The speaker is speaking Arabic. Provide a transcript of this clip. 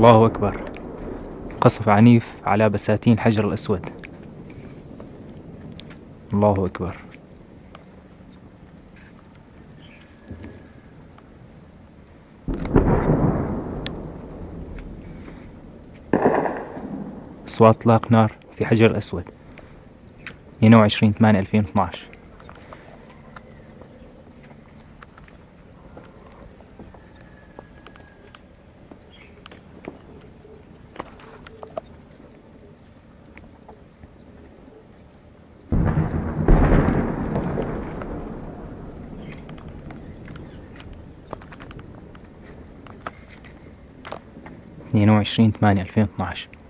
الله أكبر. قصف عنيف على بساتين الحجر الأسود. الله أكبر. اصوات اطلاق نار في حجر الأسود 22/8/2012. اتنين وعشرين 8/2012.